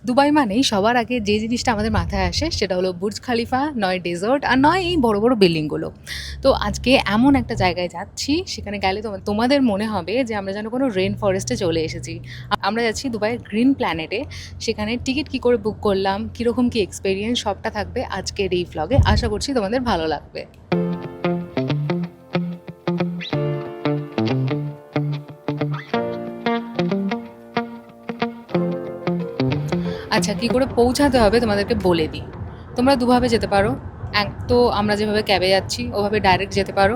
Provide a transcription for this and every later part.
Dubai মানেই সবার আগে যে জিনিসটা আমাদের মাথায় আসে সেটা হলো বুর্জ খালিফা, নয় ডেজার্ট আর নয় এই বড় বড় বিল্ডিংগুলো। তো আজকে এমন একটা জায়গায় যাচ্ছি, সেখানে গেলে তোমাদের মনে হবে যে আমরা যেন কোনো রেন ফরেস্টে চলে এসেছি। আমরা যাচ্ছি দুবাইয়ের গ্রিন প্ল্যানেটে। সেখানে টিকিট কী করে বুক করলাম, কীরকম কী এক্সপিরিয়েন্স, সবটা থাকবে আজকের এই ভ্লগে। আশা করছি তোমাদের ভালো লাগবে। আচ্ছা, কী করে পৌঁছাতে হবে তোমাদেরকে বলে দিই। তোমরা দুভাবে যেতে পারো। এক তো আমরা যেভাবে ক্যাবে যাচ্ছি ওভাবে ডাইরেক্ট যেতে পারো।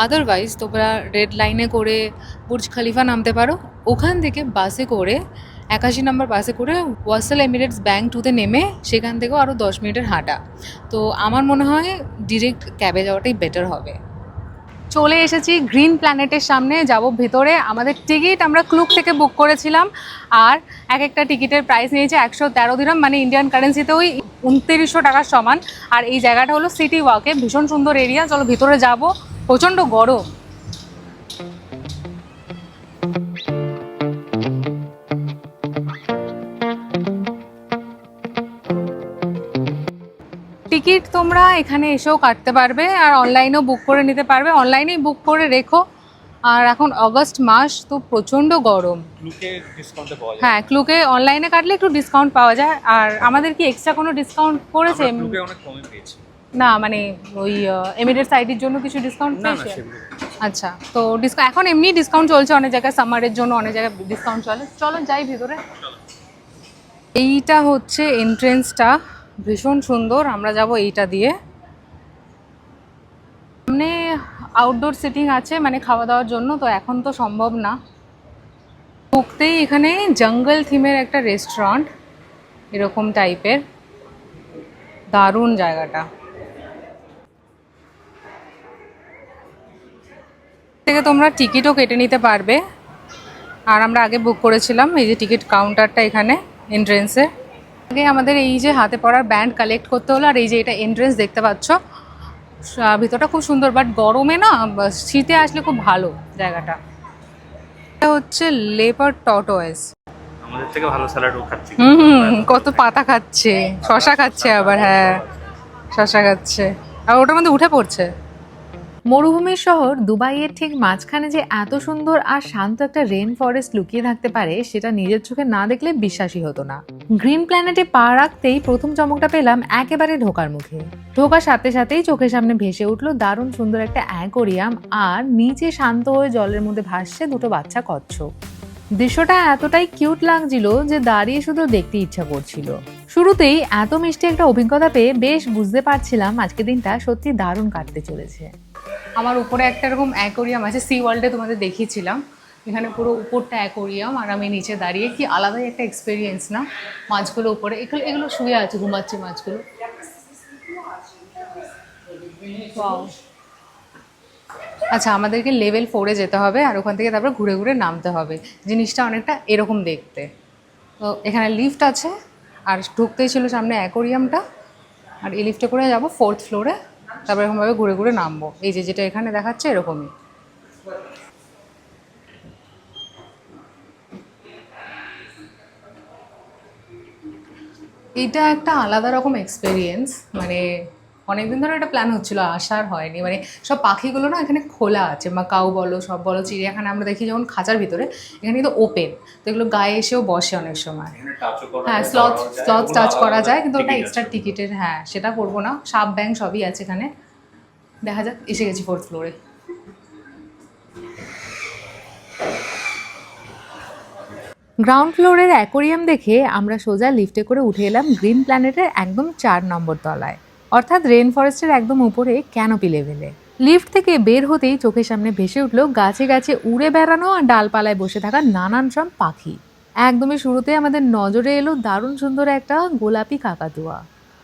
আদারওয়াইজ তোমরা রেড লাইনে করে বুর্জ খলিফা নামতে পারো। ওখান থেকে বাসে করে 81 নম্বর বাসে করে ওয়াসাল এমিরেটস ব্যাংক 2তে নেমে সেখান থেকেও আরও 10 মিনিটের হাঁটা। তো আমার মনে হয় ডিরেক্ট ক্যাবে যাওয়াটাই বেটার হবে। চলে এসেছি গ্রিন প্ল্যানেটের সামনে, যাব ভেতরে। আমাদের টিকিট আমরা ক্লুক থেকে বুক করেছিলাম, আর এক একটা টিকিটের প্রাইস নিয়েছে 113 দিরহাম, মানে ইন্ডিয়ান কারেন্সিতে ওই 2900 টাকার সমান। আর এই জায়গাটা হলো সিটি ওয়াকে, ভীষণ সুন্দর এরিয়া। চলো ভিতরে যাব। প্রচণ্ড গরম। টিকিট তোমরা এখানে এসেও কাটতে পারবে, আর অনলাইনেও বুক করে নিতে পারবে। অনলাইনেই বুক করে রেখো। আর এখন অগস্ট মাস, তো প্রচণ্ড গরম। হ্যাঁ, ক্লুকে অনলাইনে কাটলে একটু ডিসকাউন্ট পাওয়া যায়। আর আমাদের কি এক্সট্রা কোনো ডিসকাউন্ট করেছে? না, মানে ওই এমিরেটস আইডির জন্য কিছু ডিসকাউন্ট পেয়েছে? আচ্ছা, তো এখন এমনি ডিসকাউন্ট চলছে অনেক জায়গায়, সামারের জন্য অনেক জায়গায় ডিসকাউন্ট চলে। চলো যাই ভিতরে। এইটা হচ্ছে এন্ট্রেন্সটা, ভীষণ সুন্দর। আমরা যাব এইটা দিয়ে। সামনে আউটডোর সিটিং আছে, মানে খাওয়া দাওয়ার জন্য, তো এখন তো সম্ভব না। ঢুকতেই এখানে জঙ্গল থিমের একটা রেস্টুরেন্ট, এরকম টাইপের। দারুণ জায়গাটা। থেকে তোমরা টিকিটও কেটে নিতে পারবে। আর আমরা আগে বুক করেছিলাম। এই যে টিকিট কাউন্টারটা এখানে এন্ট্রেন্সে। আগে আমাদের এই যে হাতে পড়ার ব্যান্ড কালেক্ট করতে হলো। আর এই যে এটা এন্ট্রেন্স দেখতে পাচ্ছ, ভিতরটা খুব সুন্দর। বাট গরমে না, শীতে আসলে খুব ভালো জায়গাটা। এটা হচ্ছে লেপার টর্টয়েস। আমাদের থেকে ভালো স্যালাডও খাচ্ছে। কত পাতা খাচ্ছে, শশা খাচ্ছে আবার। হ্যাঁ, শশা খাচ্ছে, আর ওটার মধ্যে উঠে পড়ছে। মরুভূমির শহর দুবাইয়ের ঠিক মাঝখানে যে এত সুন্দর আর শান্ত একটা রেন ফরেস্ট লুকিয়ে থাকতে পারে, সেটা নিজের চোখে না দেখলে বিশ্বাসই হতো না। গ্রিন প্ল্যানেটে পা রাখতেই প্রথম চমকটা পেলাম একেবারে ঢোকার মুখে। ঢোকার সাথে সাথেই চোখের সামনে ভেসে উঠলো দারুণ সুন্দর একটা অ্যাকোরিয়াম, আর নিচে শান্ত হয়ে জলের মধ্যে ভাসছে দুটো বাচ্চা কচ্ছপ। দৃশ্যটা এতটাই কিউট লাগছিল যে দাঁড়িয়ে শুধু দেখতে ইচ্ছা করছিল। শুরুতেই এত মিষ্টি একটা অভিজ্ঞতা পেয়ে বেশ বুঝতে পারছিলাম আজকের দিনটা সত্যি দারুণ কাটতে চলেছে। আমার উপরে একটা এরকম অ্যাকোরিয়াম আছে, সি ওয়ার্ল্ডে তোমাদের দেখিয়েছিলাম। এখানে পুরো উপরটা অ্যাকোরিয়াম, আর আমি নিচে দাঁড়িয়ে। কি আলাদাই একটা এক্সপিরিয়েন্স না? মাছগুলো উপরে, এগুলো শুয়ে আছে, ঘুমাচ্ছে মাছগুলো। আচ্ছা, আমাদেরকে লেভেল 4-এ যেতে হবে, আর ওখান থেকে তারপর ঘুরে ঘুরে নামতে হবে। জিনিসটা অনেকটা এরকম দেখতে। তো এখানে লিফট আছে, আর ঢুকতেই ছিল সামনে অ্যাকোরিয়ামটা। আর এই লিফটে করে যাব 4th ফ্লোরে, তারপর এরকমভাবে ঘুরে ঘুরে নামবো। এই যে যেটা এখানে দেখাচ্ছে এরকমই। এটা একটা আলাদা রকম এক্সপেরিয়েন্স। মানে অনেকদিন ধরে একটা প্ল্যান হচ্ছিল, আসার হয়নি। মানে সব পাখিগুলো না এখানে খোলা আছে, কাউ বলো, সব বলো, চিড়িয়াখানা আমরা দেখি যেমন খাঁচার ভিতরে, এখানে কিন্তু ওপেন। তো এগুলো গায়ে এসেও বসে অনেক সময়। হ্যাঁ, স্লথ টাচ করা যায়, কিন্তু ওটা এক্সট্রা টিকিটের। হ্যাঁ, সেটা করবো না। সাপ ব্যাংক সবই আছে এখানে। দেখা যাক। এসে গেছি 4th ফ্লোরে। গ্রাউন্ড ফ্লোরের অ্যাকোরিয়াম দেখে আমরা সোজা লিফটে করে উঠে এলাম গ্রিন প্ল্যানেটের একদম 4 নম্বর তলায়, অর্থাৎ রেন ফরেস্টের একদম উপরে ক্যানোপি লেভেলে। লিফট থেকে বের হতেই চোখের সামনে ভেসে উঠলো গাছে গাছে উড়ে বেড়ানো আর ডালপালায় বসে থাকা নানান সব পাখি। একদমই শুরুতে আমাদের নজরে এলো দারুণ সুন্দর একটা গোলাপি কাকাতুয়া,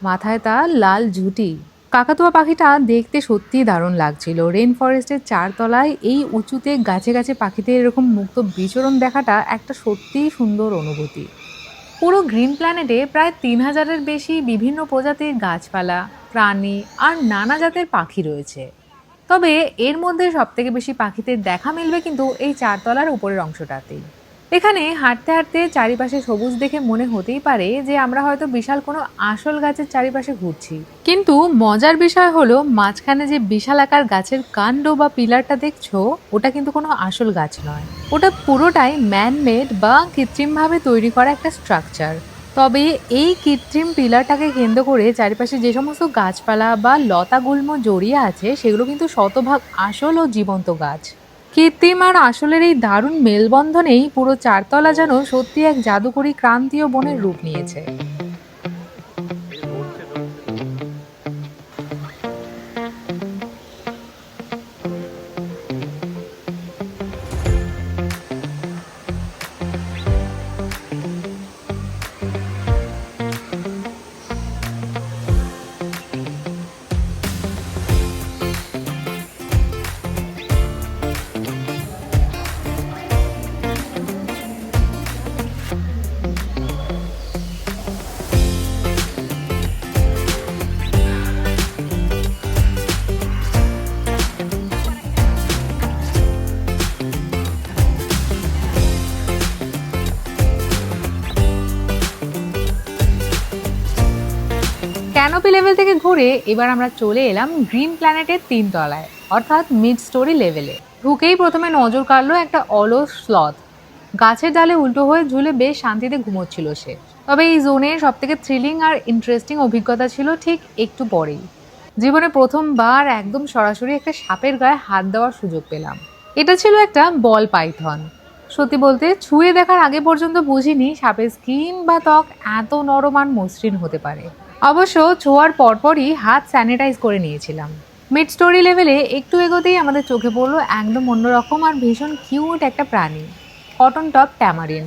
মাথায় তার লাল ঝুঁটি। কাকাতুয়া পাখিটা দেখতে সত্যিই দারুণ লাগছিল। রেন ফরেস্টের 4 তলায় এই উঁচুতে গাছে গাছে পাখিদের এরকম মুক্ত বিচরণ দেখাটা একটা সত্যিই সুন্দর অনুভূতি। পুরো গ্রিন প্ল্যানেটে প্রায় 3000-এর বেশি বিভিন্ন প্রজাতির গাছপালা, প্রাণী আর নানা জাতের পাখি রয়েছে। তবে এর মধ্যে সবথেকে বেশি পাখিদের দেখা মিলবে কিন্তু এই 4 তলার উপরের অংশটাতেই। এখানে হাঁটতে হাঁটতে চারিপাশে সবুজ দেখে মনে হতেই পারে যে আমরা হয়তো বিশাল কোনো আসল গাছের চারিপাশে ঘুরছি, কিন্তু মজার বিষয় হলো মাঝখানে যে বিশাল আকার গাছের কাণ্ড বা পিলারটা দেখছো, ওটা কিন্তু কোনো আসল গাছ নয়। ওটা পুরোটাই ম্যানমেড বা কৃত্রিমভাবে তৈরি করা একটা স্ট্রাকচার। তবে এই কৃত্রিম পিলারটাকে কেন্দ্র করে চারিপাশে যে সমস্ত গাছপালা বা লতাগুল্ম জড়িয়ে আছে, সেগুলো কিন্তু শতভাগ আসল ও জীবন্ত গাছ। কৃত্রিম আর আসলের এই দারুণ মেলবন্ধনেই পুরো চারতলা যেন সত্যি এক জাদুকরী ক্রান্তীয় বনের রূপ নিয়েছে। ক্যানোপি লেভেল থেকে ঘুরে এবার আমরা চলে এলাম গ্রিন প্ল্যানেটের 3 তলায়, অর্থাৎ মিড স্টোরি লেভেলে। ঢুকেই প্রথমে নজর কাড়লো একটা অলস স্লথ। গাছের ডালে উল্টো হয়ে ঝুলে বেশ শান্তিতে ঘুমোচ্ছিল সে। তবে এই জোনের সব থেকে থ্রিলিং আর ইন্টারেস্টিং অভিজ্ঞতা ছিল ঠিক একটু পরেই। জীবনে প্রথমবার একদম সরাসরি একটা সাপের গায়ে হাত দেওয়ার সুযোগ পেলাম। এটা ছিল একটা বল পাইথন। সত্যি বলতে ছুঁয়ে দেখার আগে পর্যন্ত বুঝিনি সাপের স্কিন বা ত্বক এত নরম আর মসৃণ হতে পারে। অবশ্য ছোঁয়ার পরপরই হাত স্যানিটাইজ করে নিয়েছিলাম। মিড স্টোরি লেভেলে একটু এগোতেই আমাদের চোখে পড়লো একদম অন্যরকম আর ভীষণ কিউট একটা প্রাণী, কটন টপ ট্যামারিন।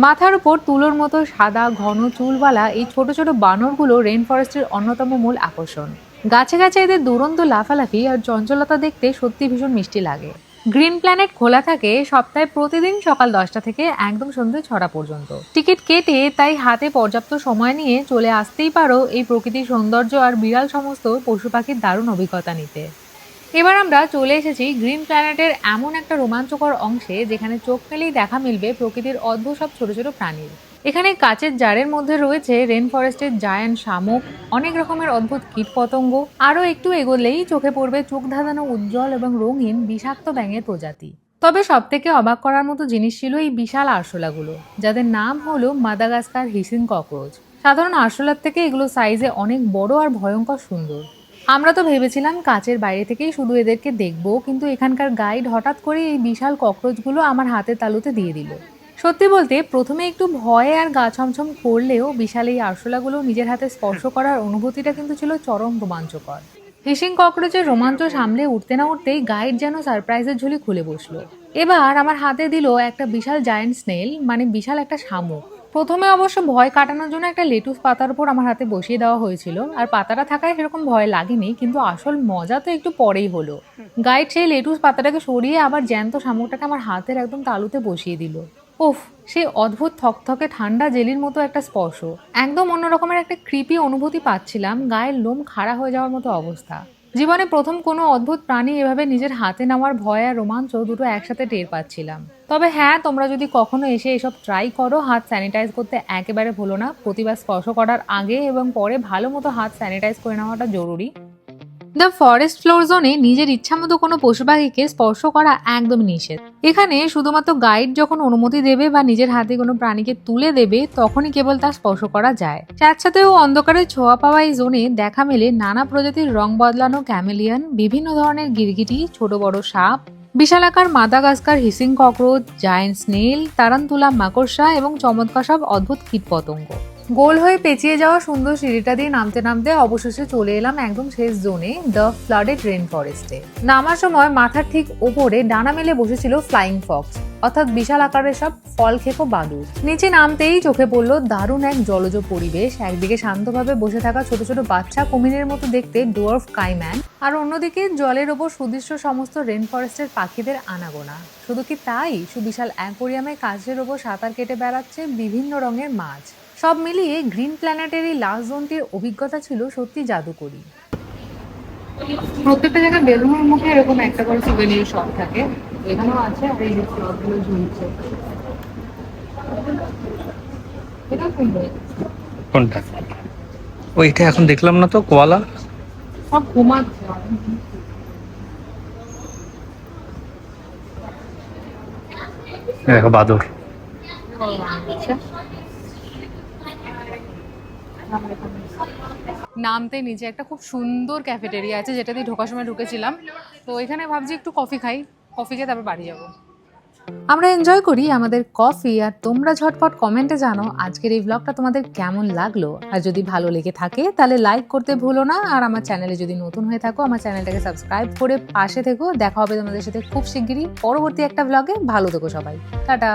মাথার উপর তুলোর মতো সাদা ঘন চুলওয়ালা এই ছোট ছোট বানরগুলো রেন ফরেস্টের অন্যতম মূল আকর্ষণ। গাছে গাছে এদের দুরন্ত লাফালাফি আর চঞ্চলতা দেখতে সত্যি ভীষণ মিষ্টি লাগে। গ্রিন প্ল্যানেট খোলা থাকে সপ্তাহে প্রতিদিন সকাল 10টা থেকে একদম সন্ধ্যে 6টা পর্যন্ত। টিকিট কেটে তাই হাতে পর্যাপ্ত সময় নিয়ে চলে আসতেই পারো এই প্রকৃতির সৌন্দর্য আর বিরাল সমস্ত পশু পাখির দারুণ অভিজ্ঞতা নিতে। এবার আমরা চলে এসেছি গ্রিন প্ল্যানেটের এমন একটা রোমাঞ্চকর অংশে যেখানে চোখ মেলেই দেখা মিলবে প্রকৃতির অদ্ভুত সব ছোট ছোট প্রাণীর। এখানে কাচের জারের মধ্যে রয়েছে রেন ফরেস্টের জায়ান্ট শামুক, অনেক রকমের অদ্ভুত কীটপতঙ্গ, আরও একটু এগোলেই চোখে পড়বে চোখ ধাঁধানো উজ্জ্বল এবং রঙিন বিষাক্ত ব্যাঙের প্রজাতি। তবে সব থেকে অবাক করার মতো জিনিস ছিল এই বিশাল আরশোলাগুলো, যাদের নাম হলো মাদাগাস্কার হিসিং ককরোচ। সাধারণ আরশোলার থেকে এগুলো সাইজে অনেক বড় আর ভয়ঙ্কর সুন্দর। আমরা তো ভেবেছিলাম কাচের বাইরে থেকেই শুধু এদেরকে দেখবো, কিন্তু এখানকার গাইড হঠাৎ করে এই বিশাল ককরোচগুলো আমার হাতের তালুতে দিয়ে দিল। সত্যি বলতে প্রথমে একটু ভয়ে আর গা ছমছম করলেও বিশাল এই আরশোলাগুলো নিজের হাতে স্পর্শ করার অনুভূতিটা কিন্তু ছিল চরম রোমাঞ্চকর। ফিশিং ককরোচের রোমাঞ্চ সামলে উঠতে না উঠতেই গাইড যেন সারপ্রাইজের ঝুলি খুলে বসলো। এবার আমার হাতে দিল একটা বিশাল জায়ান্ট স্নেল, মানে বিশাল একটা শামুক। প্রথমে অবশ্য ভয় কাটানোর জন্য একটা লেটুস পাতার উপর আমার হাতে বসিয়ে দেওয়া হয়েছিল, আর পাতাটা থাকায় সেরকম ভয় লাগেনি, কিন্তু আসল মজা তো একটু পরেই হলো। গাইড সেই লেটুস পাতাটাকে সরিয়ে আবার জ্যান্ত শামুকটাকে আমার হাতের একদম তালুতে বসিয়ে দিল। উফ, সেই অদ্ভুত থকথকে ঠান্ডা জেলির মতো একটা স্পর্শ, একদম অন্যরকমের একটা ক্রিপি অনুভূতি পাচ্ছিলাম, গায়ের লোম খাড়া হয়ে যাওয়ার মতো অবস্থা। জীবনে প্রথম কোনো অদ্ভুত প্রাণী এভাবে নিজের হাতে নেওয়ার ভয় আর রোমাঞ্চ দুটো একসাথে টের পাচ্ছিলাম। তবে হ্যাঁ, তোমরা যদি কখনো এসে এসব ট্রাই করো, হাত স্যানিটাইজ করতে একেবারে ভুলো না। প্রতিবার স্পর্শ করার আগে এবং পরে ভালো মতো হাত স্যানিটাইজ করে নেওয়াটা জরুরি। দ্য ফরেস্ট ফ্লোর জোনে নিজের ইচ্ছামতো কোনো পশু পাখিকে স্পর্শ করা একদমই নিষেধ। এখানে শুধুমাত্র গাইড যখন অনুমতি দেবে বা নিজের হাতে কোনো প্রাণীকে তুলে দেবে, তখনই কেবল তার স্পর্শ করা যায়। স্যাঁতস্যাঁতেও অন্ধকারে ছোঁয়া পাওয়া এই জোনে দেখা মেলে নানা প্রজাতির রং বদলানো ক্যামেলিয়ান, বিভিন্ন ধরনের গিরগিটি, ছোট বড় সাপ, বিশালাকার Madagascar hissing cockroach, giant snail, tarantula মাকড়সা এবং চমৎকার সব অদ্ভুত কীটপতঙ্গ। গোল হয়ে পেঁচিয়ে যাওয়া সুন্দর সিঁড়িটা দিয়ে নামতে নামতে অবশেষে চলে এলাম একদম শেষ জোনে, দ্য ফ্লাডেড রেন ফরেস্টে। নামার সময় মাথার ঠিক ওপরে ডানা মেলে বসেছিল ফ্লাইং ফক্স, অর্থাৎ বিশাল আকারের সব ফল খেকো বাদুড়। নিচে নামতেই চোখে পড়লো দারুণ এক জলজ পরিবেশ। একদিকে শান্তভাবে বসে থাকা ছোট ছোট বাচ্চা কুমিরের মতো দেখতে ডোয়ার্ফ কাইম্যান, আর অন্যদিকে জলের ওপর সুদৃশ্য সমস্ত রেন ফরেস্টের পাখিদের আনাগোনা। শুধু কি তাই, সুবিশাল অ্যাকোরিয়ামে কাচের ওপর সাঁতার কেটে বেড়াচ্ছে বিভিন্ন রঙের মাছ। সব মিলিয়ে গ্রিন প্ল্যানেটের এই লাস্ট জোনটির অভিজ্ঞতা ছিল সত্যি জাদুকরী। প্রত্যেকটা জায়গায় বেলুনের মুখে এরকম একটা করে সুভেনিয়ার শপ থাকে, এখানেও আছে, আর এই স্লটগুলো ঝুলছে। এটা সুন্দর। কোনটা? ওইটা এখন দেখলাম না তো, কোয়ালা। সব ঘুমাচ্ছে। দেখো বাদর। নামতে নিচে একটা খুব সুন্দর ক্যাফেটেরিয়া আছে, যেটা দিয়ে ঢোকার সময় ঢুকেছিলাম। তো এখানে ভাবছি একটু কফি খাই, কফি খেয়ে তারপর বাড়ি যাবো। আমরা এনজয় করি আমাদের কফি, আর তোমরা ঝটপট কমেন্টে জানো আজকের এই ব্লগটা তোমাদের কেমন লাগলো। আর যদি ভালো লেগে থাকে তাহলে লাইক করতে ভুলো না, আর আমার চ্যানেলে যদি নতুন হয়ে থাকো আমার চ্যানেলটাকে সাবস্ক্রাইব করে পাশে থেকো। দেখা হবে তোমাদের সাথে খুব শিগগিরই পরবর্তী একটা ব্লগে। ভালো থেকো সবাই, টাটা।